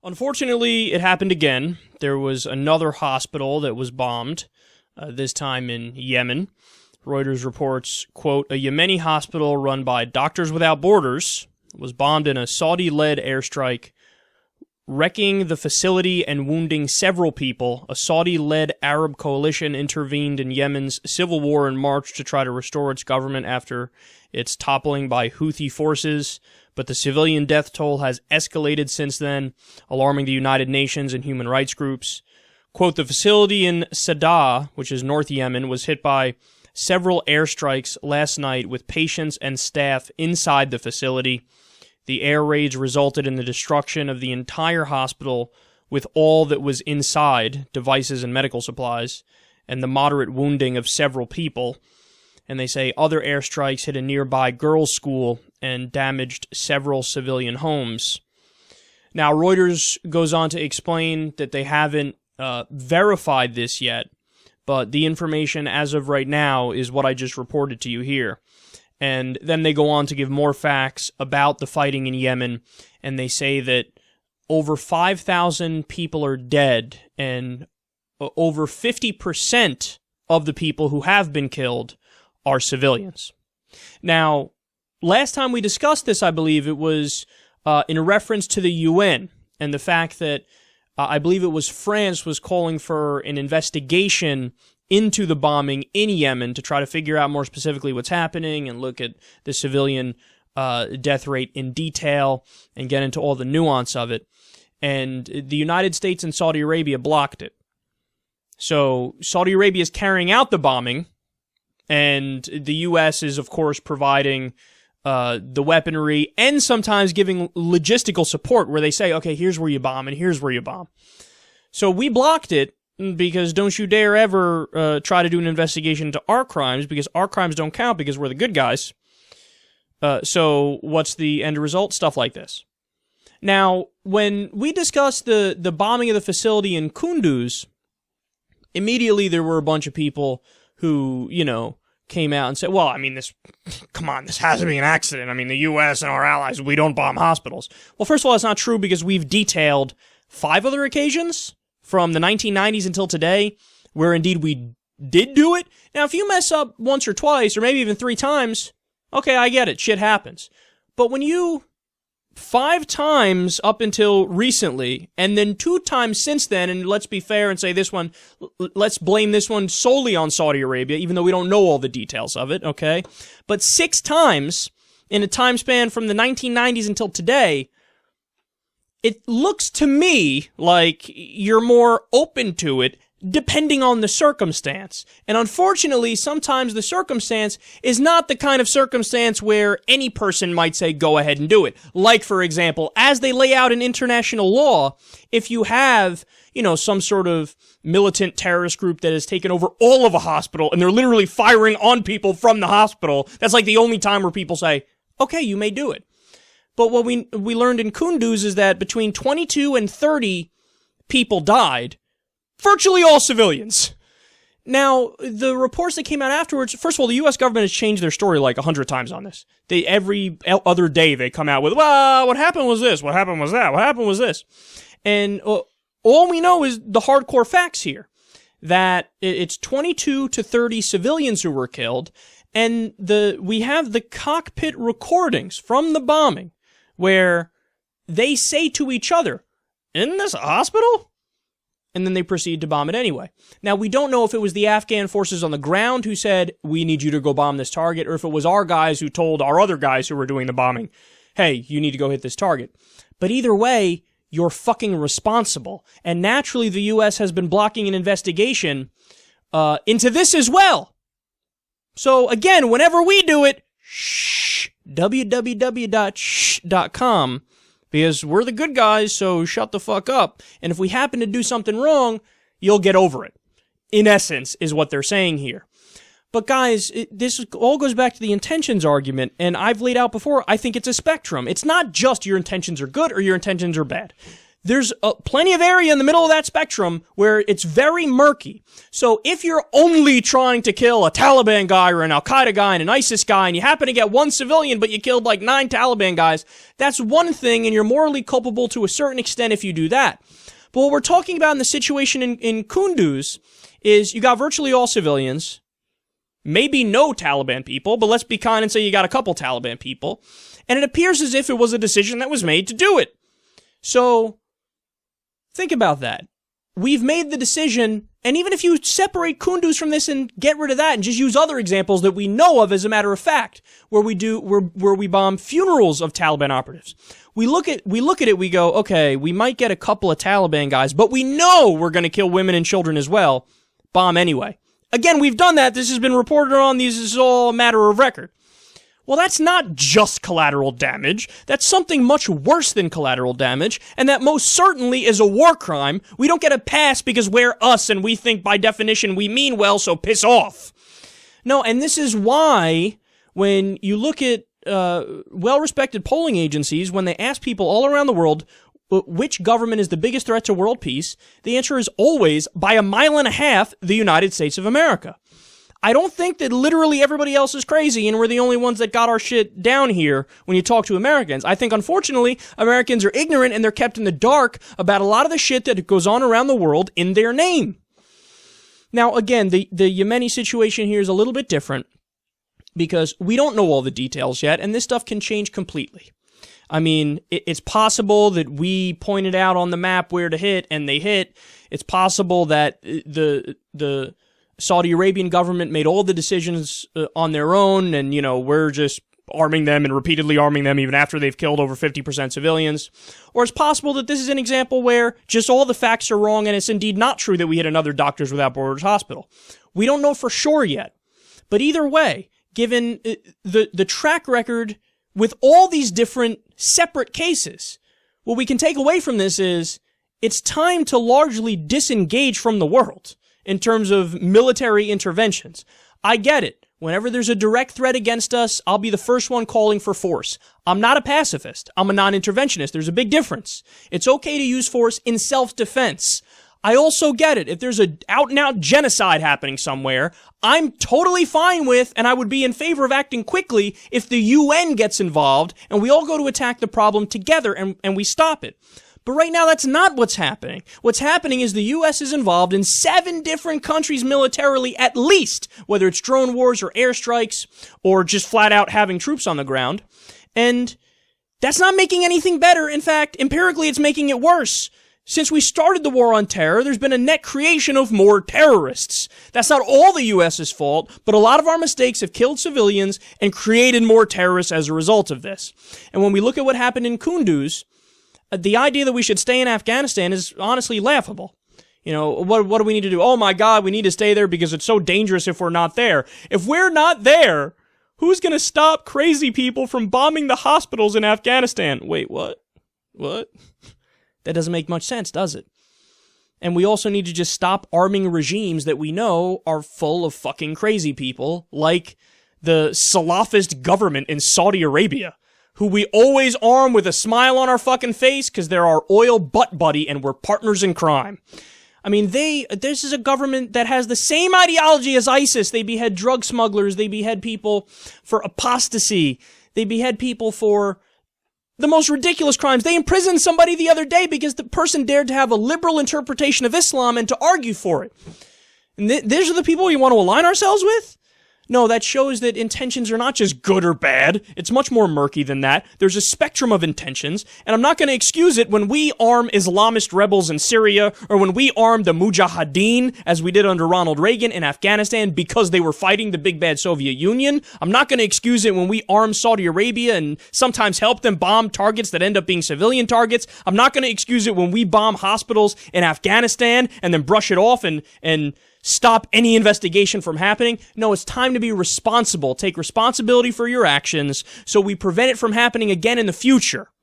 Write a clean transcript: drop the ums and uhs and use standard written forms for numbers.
Unfortunately, it happened again. There was another hospital that was bombed, this time in Yemen. Reuters reports, quote, a Yemeni hospital run by Doctors Without Borders was bombed in a Saudi-led airstrike, wrecking the facility and wounding several people. A Saudi-led Arab coalition intervened in Yemen's civil war in March to try to restore its government after its toppling by Houthi forces, but the civilian death toll has escalated since then, alarming the United Nations and human rights groups. Quote, the facility in Saada, which is North Yemen, was hit by several airstrikes last night with patients and staff inside the facility. The air raids resulted in the destruction of the entire hospital with all that was inside, devices and medical supplies, and the moderate wounding of several people. And they say other airstrikes hit a nearby girls' school and damaged several civilian homes. Now, Reuters goes on to explain that they haven't verified this yet, but the information as of right now is what I just reported to you here. And then they go on to give more facts about the fighting in Yemen, and they say that over 5,000 people are dead, and over 50% of the people who have been killed are civilians. Now, last time we discussed this, I believe it was in reference to the UN and the fact that I believe it was France was calling for an investigation into the bombing in Yemen to try to figure out more specifically what's happening and look at the civilian death rate in detail and get into all the nuance of it. And the United States and Saudi Arabia blocked it. So Saudi Arabia is carrying out the bombing, and the U.S. is, of course, providing the weaponry and sometimes giving logistical support where they say, okay, here's where you bomb and here's where you bomb. So we blocked it because don't you dare ever try to do an investigation into our crimes, because our crimes don't count because we're the good guys. So what's the end result? Stuff like this. Now, when we discussed the bombing of the facility in Kunduz, immediately there were a bunch of people who, came out and said, well, I mean, this has to be an accident. I mean, the U.S. and our allies, we don't bomb hospitals. Well, first of all, that's not true because we've detailed 5 other occasions from the 1990s until today where indeed we did do it. Now, if you mess up once or twice or maybe even 3 times, okay, I get it. Shit happens. But when you 5 times up until recently, and then 2 times since then, and let's be fair and say this one, let's blame this one solely on Saudi Arabia, even though we don't know all the details of it, okay? But 6 times in a time span from the 1990s until today, it looks to me like you're more open to it depending on the circumstance. And unfortunately, sometimes the circumstance is not the kind of circumstance where any person might say, go ahead and do it. Like, for example, as they lay out in international law, if you have, some sort of militant terrorist group that has taken over all of a hospital and they're literally firing on people from the hospital, that's like the only time where people say, okay, you may do it. But what we learned in Kunduz is that between 22 and 30 people died, virtually all civilians. Now, the reports that came out afterwards, first of all, the U.S. government has changed their story like 100 times on this. Every other day they come out with, well, what happened was this, what happened was that, what happened was this. And all we know is the hardcore facts here, that it's 22 to 30 civilians who were killed, and we have the cockpit recordings from the bombing where they say to each other, in this hospital? And then they proceed to bomb it anyway. Now, we don't know if it was the Afghan forces on the ground who said, we need you to go bomb this target, or if it was our guys who told our other guys who were doing the bombing, hey, you need to go hit this target. But either way, you're fucking responsible. And naturally, the U.S. has been blocking an investigation into this as well. So, again, whenever we do it, shh, www.shh.com. Because we're the good guys, so shut the fuck up. And if we happen to do something wrong, you'll get over it. In essence, is what they're saying here. But guys, this all goes back to the intentions argument, and I've laid out before, I think it's a spectrum. It's not just your intentions are good or your intentions are bad. there's plenty of area in the middle of that spectrum where it's very murky. So if you're only trying to kill a Taliban guy or an Al-Qaeda guy and an ISIS guy, and you happen to get one civilian, but you killed like 9 Taliban guys, that's one thing, and you're morally culpable to a certain extent if you do that. But what we're talking about in the situation in Kunduz is you got virtually all civilians, maybe no Taliban people, but let's be kind and say you got a couple Taliban people, and it appears as if it was a decision that was made to do it. So think about that. We've made the decision, and even if you separate Kunduz from this and get rid of that and just use other examples that we know of as a matter of fact, where we bomb funerals of Taliban operatives. We look at it, we go, okay, we might get a couple of Taliban guys, but we know we're going to kill women and children as well. Bomb anyway. Again, we've done that. This has been reported on. This is all a matter of record. Well, that's not just collateral damage. That's something much worse than collateral damage, and that most certainly is a war crime. We don't get a pass because we're us and we think by definition we mean well, so piss off. No, and this is why when you look at well-respected polling agencies, when they ask people all around the world which government is the biggest threat to world peace, the answer is always, by 1.5 miles, the United States of America. I don't think that literally everybody else is crazy and we're the only ones that got our shit down here when you talk to Americans. I think, unfortunately, Americans are ignorant and they're kept in the dark about a lot of the shit that goes on around the world in their name. Now, again, the Yemeni situation here is a little bit different because we don't know all the details yet, and this stuff can change completely. I mean, it's possible that we pointed out on the map where to hit and they hit. It's possible that the Saudi Arabian government made all the decisions on their own, and, we're just arming them and repeatedly arming them even after they've killed over 50% civilians. Or it's possible that this is an example where just all the facts are wrong and it's indeed not true that we hit another Doctors Without Borders hospital. We don't know for sure yet. But either way, given the track record with all these different separate cases, what we can take away from this is it's time to largely disengage from the world in terms of military interventions. I get it. Whenever there's a direct threat against us, I'll be the first one calling for force. I'm not a pacifist. I'm a non-interventionist. There's a big difference. It's okay to use force in self-defense. I also get it. If there's a out-and-out genocide happening somewhere, I'm totally fine with, and I would be in favor of acting quickly if the UN gets involved and we all go to attack the problem together and we stop it. But right now, that's not what's happening. What's happening is the U.S. is involved in 7 different countries militarily, at least, whether it's drone wars or airstrikes or just flat out having troops on the ground. And that's not making anything better. In fact, empirically, it's making it worse. Since we started the war on terror, there's been a net creation of more terrorists. That's not all the U.S.'s fault, but a lot of our mistakes have killed civilians and created more terrorists as a result of this. And when we look at what happened in Kunduz, the idea that we should stay in Afghanistan is honestly laughable. What do we need to do? Oh my God, we need to stay there because it's so dangerous if we're not there. If we're not there, who's going to stop crazy people from bombing the hospitals in Afghanistan? Wait, what? What? That doesn't make much sense, does it? And we also need to just stop arming regimes that we know are full of fucking crazy people, like the Salafist government in Saudi Arabia, who we always arm with a smile on our fucking face because they're our oil butt buddy and we're partners in crime. I mean, this is a government that has the same ideology as ISIS. They behead drug smugglers. They behead people for apostasy. They behead people for the most ridiculous crimes. They imprisoned somebody the other day because the person dared to have a liberal interpretation of Islam and to argue for it. And these are the people you want to align ourselves with? No, that shows that intentions are not just good or bad. It's much more murky than that. There's a spectrum of intentions, and I'm not going to excuse it when we arm Islamist rebels in Syria or when we arm the Mujahideen, as we did under Ronald Reagan in Afghanistan, because they were fighting the big bad Soviet Union. I'm not going to excuse it when we arm Saudi Arabia and sometimes help them bomb targets that end up being civilian targets. I'm not going to excuse it when we bomb hospitals in Afghanistan and then brush it off and stop any investigation from happening. No, it's time to be responsible. Take responsibility for your actions so we prevent it from happening again in the future.